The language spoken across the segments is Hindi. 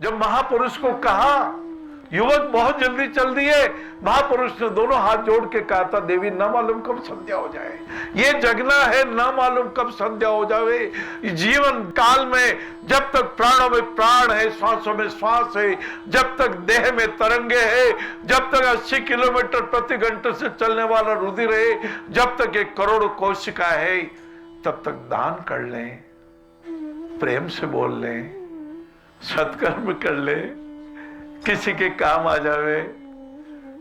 जब महापुरुष को कहा, युवक बहुत जल्दी चल दिए, महापुरुष ने दोनों हाथ जोड़ के कहा था, देवी न मालूम कब संध्या हो जाए, ये जगना है, न मालूम कब संध्या हो जाए। जीवन काल में जब तक प्राणों में प्राण है, श्वासों में श्वास है, जब तक देह में तरंगे है, जब तक 80 किलोमीटर प्रति घंटे से चलने वाला रुधिर है, जब तक 1 करोड़ कोशिका है, तब तक दान कर लें, प्रेम से बोल लें, सत्कर्म कर लें, किसी के काम आ जावे।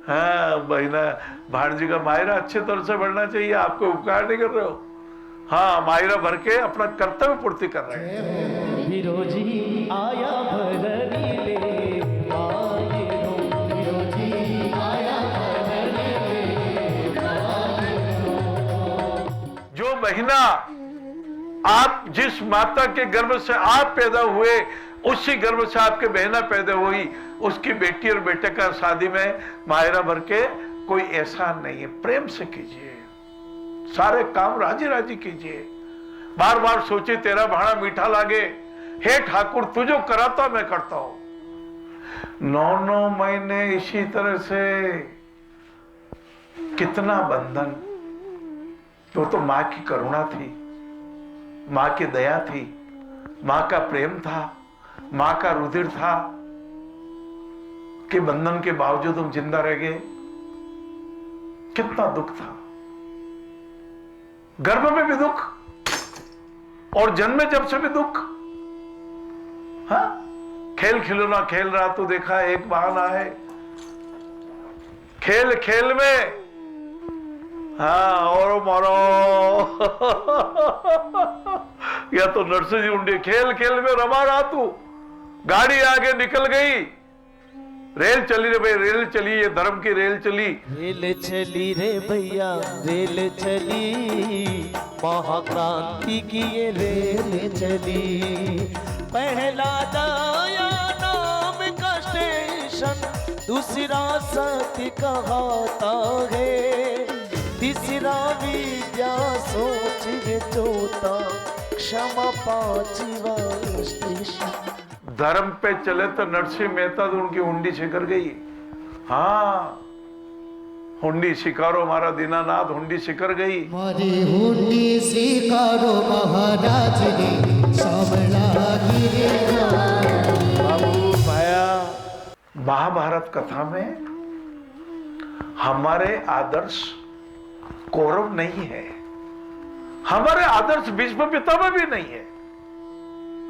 हाँ बहना भाणजी का मायरा अच्छे तरह से बढ़ना चाहिए, आपको उपकार नहीं कर रहे हो। हाँ मायरा भर के अपना कर्तव्य पूर्ति कर रहे हैं। विरोजी आया भरनी ले, विरोजी आया भरनी ले। जो महीना आप जिस माता के गर्भ से आप पैदा हुए, उसी गर्भ से आपके बहना पैदा हुई, उसकी बेटी और बेटे का शादी में मायरा भर के कोई एहसान नहीं है। प्रेम से कीजिए, सारे काम राजी राजी कीजिए। बार बार सोचे तेरा भाड़ा मीठा लागे, हे ठाकुर तुझो कराता मैं करता हूं। 9 महीने इसी तरह से, कितना बंधन। तो मां की करुणा थी, मां की दया थी, मां का प्रेम था, मां का रुधिर था कि बंधन के बावजूद हम जिंदा रह गए। कितना दुख था, गर्भ में भी दुख और जन्मे जब से भी दुख। हाँ खेल खिलौना खेल रहा तो देखा एक बहाना है, खेल खेल में हाँ और मारो या तो नरसिंह जी उंडे, खेल खेल में रमा रहा तू, गाड़ी आगे निकल गई, रेल चली रे भाई, रेल चली, ये धर्म की रेल चली। रेल चली रे भैया रेल चली, महाक्रांति की ये रेल चली। पहला दया नाम का स्टेशन, दूसरा सत्य कहता है, तीसरा विद्या सोच चौथा क्षमा, 5वां स्टेशन। धर्म पे चले तो नरसिंह मेहता तो उनकी हुंडी शिकर गई। हाँ हुंडी शिकारो हमारा दीनानाथ, हुंडी शिकर गई। मारी हुंडी शिकारो महाराज ने सामला बाबू भाया, महाभारत कथा में हमारे आदर्श कौरव नहीं है, हमारे आदर्श भीष्म पितामह भी नहीं है,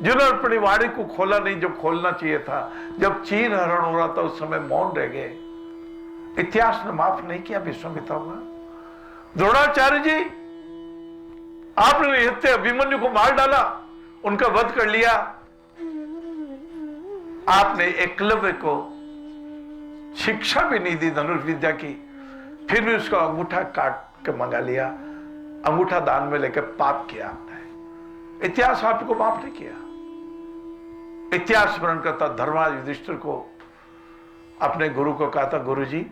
जिन्होंने अपनी वाणी को खोला नहीं जो खोलना चाहिए था। जब चीर हरण हो रहा था उस समय मौन रह गए, इतिहास ने माफ नहीं किया भीष्म पितामह। द्रोणाचार्य जी आपने निहत्थे अभिमन्यु को मार डाला, उनका वध कर लिया। आपने एकलव्य को शिक्षा भी नहीं दी धनुर्विद्या की, फिर भी उसका अंगूठा काट के मंगा लिया, अंगूठा दान में लेकर पाप किया आपने। इतिहास आपको माफ नहीं किया। इतिहास स्मरण करता धर्मराज युधिष्ठिर को अपने गुरु को कहा था, गुरुजी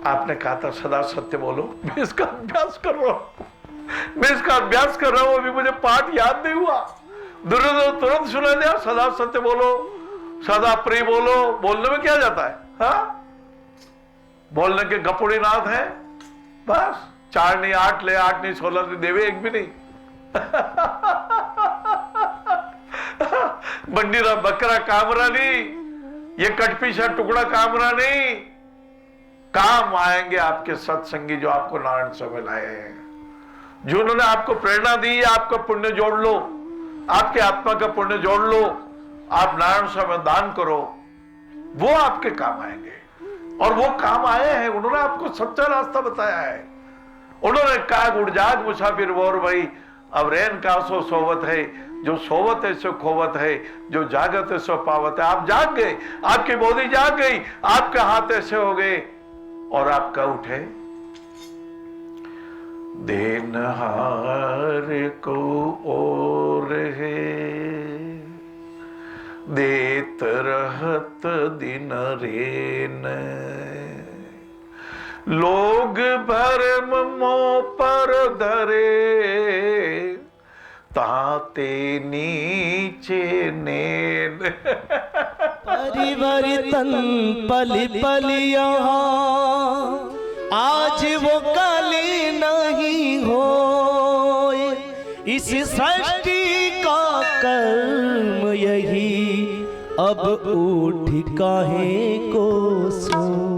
आपने कहा था सदा सत्य बोलो, मैं इसका अभ्यास कर रहा हूं, मैं इसका अभ्यास कर रहा हूं, अभी मुझे पाठ याद नहीं हुआ। दुर्योधन तुरंत सुना दिया, सदा सत्य बोलो, सदा प्रिय बोलो। बोलने में क्या जाता है? हाँ बोलने के गपुड़ी नाथ है, बस 4 नहीं 8 ले, 8 नहीं 16 नहीं देवे, एक भी नहीं। बंडीरा बकरा कामरा नहीं, ये कटपीछा टुकड़ा कामरा नहीं। काम आएंगे आपके सत्संगी जो आपको नारायण सभा लाए हैं, जो उन्होंने आपको प्रेरणा दी, आपका पुण्य जोड़ लो, आपके आत्मा का पुण्य जोड़ लो, आप नारायण सभा दान करो, वो आपके काम आएंगे। और वो काम आए हैं, उन्होंने आपको सच्चा रास्ता बताया है। उन्होंने कहा उड़ जाग मुसाफिर वोर भाई, अब रैन का सो सोवत है, जो सोवत है सो खोवत है, जो जागत है सो पावत है। आप जाग गए, आपकी बोधी जाग गई, आपके हाथ ऐसे हो गए और आप कह उठे, देनहार को और है देत रहत दिन रेन, लोग भरम मोह पर धरे, ताते नीचे नैन। परिवर्तन पली पली यहाँ, आज वो कली नहीं हो। इस सृष्टि का कर्म यही, अब उठ काहे को सो।